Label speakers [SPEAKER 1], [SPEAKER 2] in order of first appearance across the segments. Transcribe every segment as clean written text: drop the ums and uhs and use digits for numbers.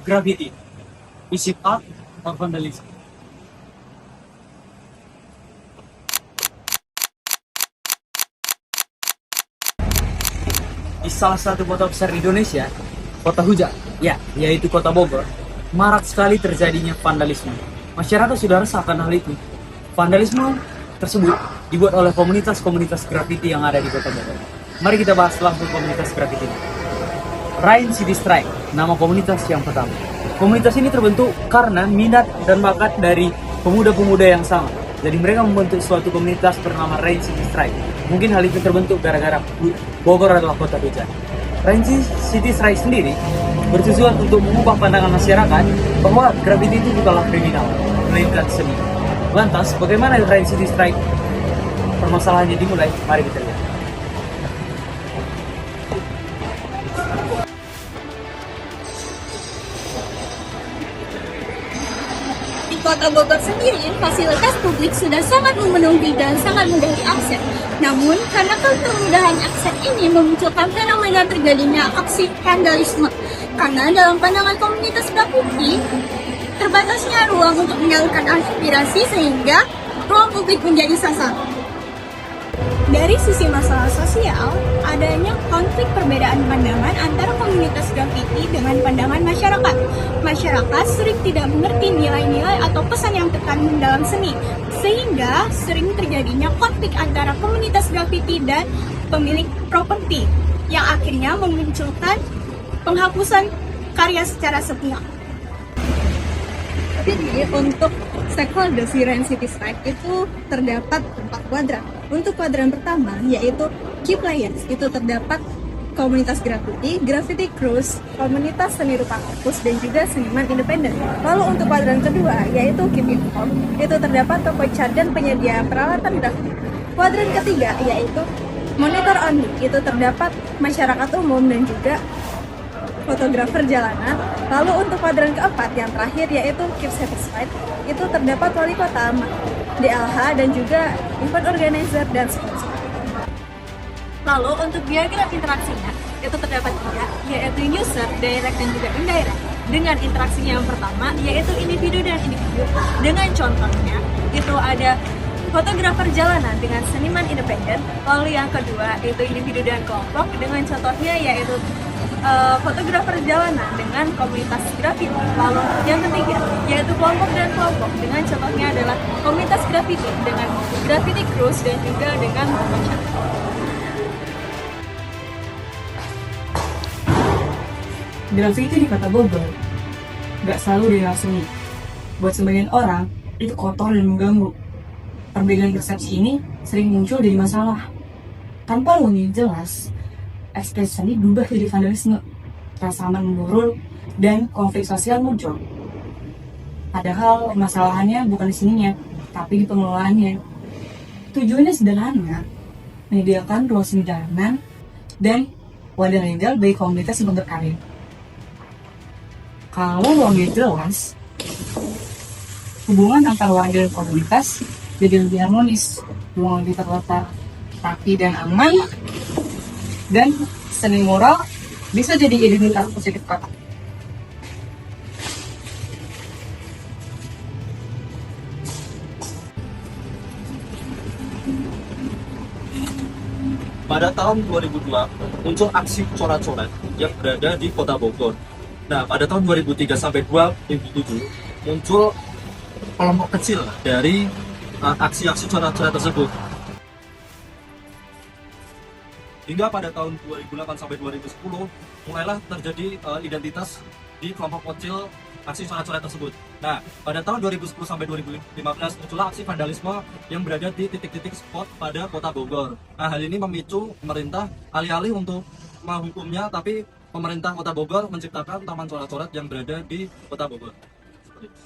[SPEAKER 1] Graffiti? Is it art or vandalism? Di salah satu kota besar di Indonesia, kota hujan, ya, yaitu kota Bogor, marak sekali terjadinya vandalisme. Masyarakat sudah resah akan hal itu. Vandalisme tersebut dibuat oleh komunitas-komunitas graffiti yang ada di kota Bogor. Mari kita bahas langsung komunitas graffiti ini. Rain City Strike, nama komunitas yang pertama. Komunitas ini terbentuk karena minat dan bakat dari pemuda-pemuda yang sama. Jadi mereka membentuk suatu komunitas bernama Rain City Strike. Mungkin hal itu terbentuk gara-gara Bogor adalah kota hujan. Rain City Strike sendiri bertujuan untuk mengubah pandangan masyarakat bahwa graffiti itu bukanlah kriminal, melainkan seni. Lantas, bagaimana Rain City Strike permasalahannya dimulai? Mari kita lihat.
[SPEAKER 2] Di Kota Bogor sendiri, fasilitas publik sudah sangat memenuhi dan sangat mudah diakses. Namun, karena kemudahan akses ini memunculkan fenomena terjadinya aksi vandalisme. Karena dalam pandangan komunitas graffiti, terbatasnya ruang untuk menyalurkan aspirasi sehingga ruang publik menjadi sasaran. Dari sisi masalah sosial, adanya konflik perbedaan pandangan antara komunitas graffiti dengan pandangan masyarakat. Masyarakat sering tidak mengerti nilai-nilai atau pesan yang terkandung dalam seni, sehingga sering terjadinya konflik antara komunitas graffiti dan pemilik properti, yang akhirnya memunculkan penghapusan karya secara sepihak. Jadi untuk stakeholder di Rain City Strike itu terdapat 4 kuadran. Untuk kuadran pertama yaitu key players, itu terdapat komunitas graffiti, graffiti crews, komunitas seni rupa kampus, dan juga seniman independen. Lalu untuk kuadran kedua yaitu key people, itu terdapat toko cat dan penyedia peralatan graffiti. Kuadran ketiga yaitu monitor only, itu terdapat masyarakat umum dan juga fotografer jalanan. Lalu untuk kuadran keempat yang terakhir yaitu Keep Satisfied, itu terdapat wali kota, DLH, dan juga event organizer dan sponsor. Lalu untuk diagram interaksinya itu terdapat 3, yaitu user, direct, dan juga indirect. Dengan interaksinya yang pertama yaitu individu dan individu. Dengan contohnya itu ada fotografer jalanan dengan seniman independen. Lalu yang kedua itu individu dan kelompok. Dengan contohnya yaitu fotografer jalanan dengan komunitas graffiti. Lalu yang ketiga yaitu kelompok dan kelompok. Dengan contohnya adalah komunitas graffiti dengan graffiti crews dan juga dengan masyarakat.
[SPEAKER 3] Graffiti di Kota Bogor gak selalu dianggap seni. Buat sebagian orang, itu kotor dan mengganggu. Perbedaan persepsi ini sering muncul jadi masalah. Tanpa ruang yang jelas, ekspresi seni berubah jadi vandalisme, rasa aman menurun, dan konflik sosial muncul. Padahal masalahannya bukan di sininya, tapi di pengelolaannya. Tujuannya sederhana, menyediakan ruang seni jalanan dan wadah legal bagi komunitas yang berkarya. Kalau ruangnya jelas, hubungan antar warga dan komunitas jadi lebih harmonis, ruang lebih terletak rapi dan aman, dan seni moral bisa jadi identitas positif kota.
[SPEAKER 4] Pada tahun 2002 muncul aksi coret-coret yang berada di Kota Bogor. Nah, pada tahun 2003 sampai 2007 muncul kelompok kecil dari aksi-aksi coret-coret tersebut. Hingga pada tahun 2008 sampai 2010 mulailah terjadi identitas di kelompok kecil aksi coret-coret tersebut. Nah, pada tahun 2010 sampai 2015 muncullah aksi vandalisme yang berada di titik-titik spot pada Kota Bogor. Nah, hal ini memicu pemerintah alih-alih untuk menghukumnya, tapi pemerintah Kota Bogor menciptakan taman coret-coret yang berada di Kota Bogor. Seperti itu.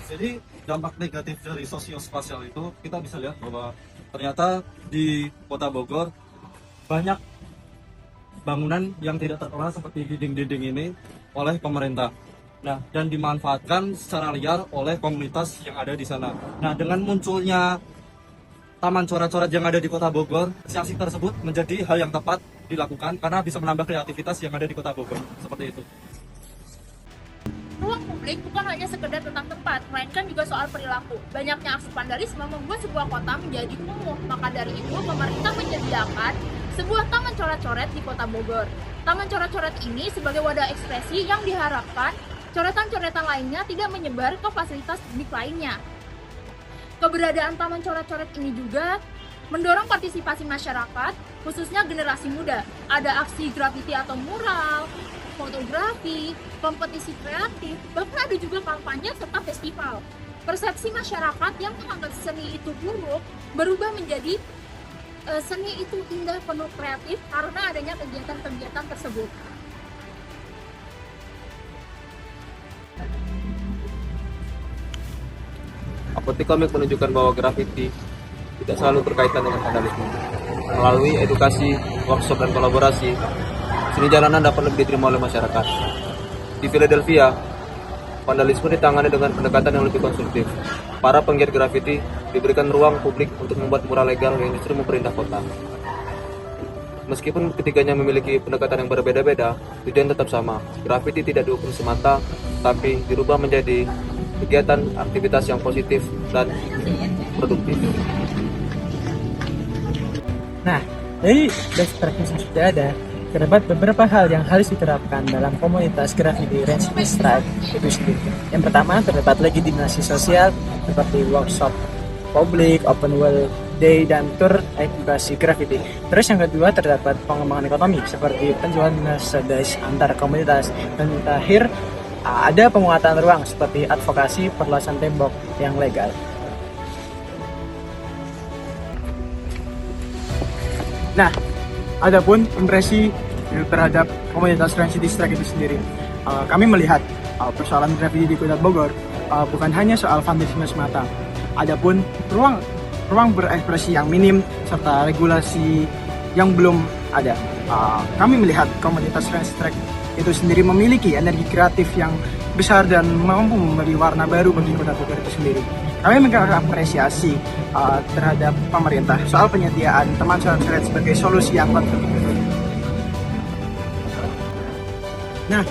[SPEAKER 4] Jadi dampak negatif dari sosiospasial itu kita bisa lihat bahwa ternyata di Kota Bogor banyak bangunan yang tidak terkelola seperti dinding-dinding ini oleh pemerintah. Nah, dan dimanfaatkan secara liar oleh komunitas yang ada di sana. Nah, dengan munculnya taman coret-coret yang ada di Kota Bogor, aksi tersebut menjadi hal yang tepat dilakukan karena bisa menambah kreativitas yang ada di Kota Bogor. Seperti itu.
[SPEAKER 5] Ruang publik bukan hanya sekedar tentang tempat, melainkan juga soal perilaku. Banyaknya aksi vandalisme membuat sebuah kota menjadi kumuh. Maka dari itu, pemerintah menyediakan sebuah taman coret-coret di Kota Bogor. Taman coret-coret ini sebagai wadah ekspresi yang diharapkan coretan-coretan lainnya tidak menyebar ke fasilitas publik lainnya. Keberadaan taman coret-coret ini juga mendorong partisipasi masyarakat, khususnya generasi muda. Ada aksi grafiti atau mural, fotografi, kompetisi kreatif, bahkan ada juga kampanye serta festival. Persepsi masyarakat yang menganggap seni itu buruk berubah menjadi seni itu indah, penuh kreatif karena adanya kegiatan-kegiatan tersebut.
[SPEAKER 6] Apotek Komik menunjukkan bahwa grafiti tidak selalu berkaitan dengan vandalisme. Melalui edukasi, workshop, dan kolaborasi, seni jalanan dapat lebih diterima oleh masyarakat. Di Philadelphia, vandalisme ditangani dengan pendekatan yang lebih konstruktif. Para penggiat grafiti diberikan ruang publik untuk membuat mural legal yang justru memperindah kota. Meskipun ketiganya memiliki pendekatan yang berbeda-beda, tujuan tetap sama. Grafiti tidak diukur semata, tapi dirubah menjadi kegiatan aktivitas yang positif dan produktif.
[SPEAKER 7] Nah, dari best practice yang sudah ada, terdapat beberapa hal yang harus diterapkan dalam komunitas Graffiti Rancidi Stripe itu sendiri. Yang pertama, terdapat legitimasi sosial seperti workshop publik, open world day, dan tur edukasi graffiti. Terus yang kedua, terdapat pengembangan ekonomi seperti penjualan merchandise antar komunitas. Dan terakhir, ada penguatan ruang seperti advokasi perluasan tembok yang legal. Nah, adapun impresi terhadap komunitas Rancidi Stripe itu sendiri, kami melihat persoalan graffiti di Kota Bogor bukan hanya soal vandalisme semata. Adapun ruang berekspresi yang minim serta regulasi yang belum ada. Kami melihat komunitas Rancidi Stripe itu sendiri memiliki energi kreatif yang besar dan mampu memberi warna baru bagi Kota Bogor itu sendiri. Kami mengapresiasi terhadap pemerintah soal penyediaan teman coret-coret sebagai solusi yang konstruktif. Nah,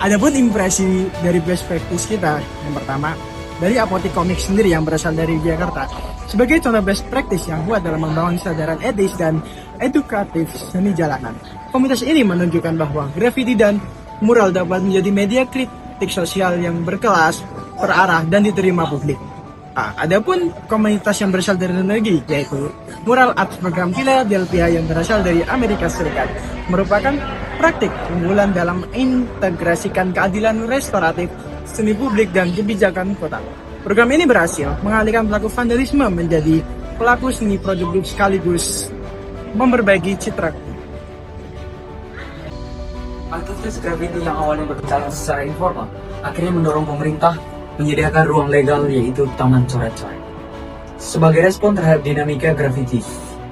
[SPEAKER 7] adapun impresi dari best practice kita, yang pertama dari Apotek Komik sendiri yang berasal dari Jakarta, sebagai contoh best practice yang kuat dalam membangun kesadaran etis dan edukatif seni jalanan. Komunitas ini menunjukkan bahwa graffiti dan mural dapat menjadi media kritik sosial yang berkelas, terarah, dan diterima publik. Adapun komunitas yang berasal dari luar negeri, yaitu Mural Arts Program Philadelphia yang berasal dari Amerika Serikat, merupakan praktik unggulan dalam integrasikan keadilan restoratif, seni publik, dan kebijakan kota. Program ini berhasil mengalihkan pelaku vandalisme menjadi pelaku seni produktif sekaligus memperbaiki citra.
[SPEAKER 1] Aktivitas graffiti yang awalnya berjalan secara informal akhirnya mendorong pemerintah menyediakan ruang legal, yaitu Taman Coret-Coret. Sebagai respon terhadap dinamika graffiti,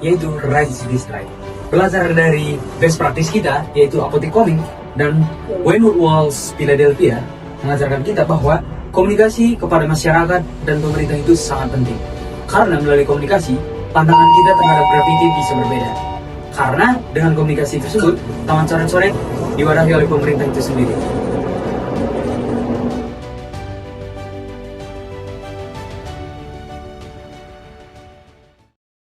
[SPEAKER 1] yaitu Rancidi Stripe, belajar dari best practice kita, yaitu Apotek Komik dan Wynwood Walls Philadelphia, mengajarkan kita bahwa komunikasi kepada masyarakat dan pemerintah itu sangat penting. Karena melalui komunikasi, pandangan kita terhadap graffiti bisa berbeda. Karena dengan komunikasi tersebut, Taman Coret-Coret diwadahi oleh pemerintah itu sendiri.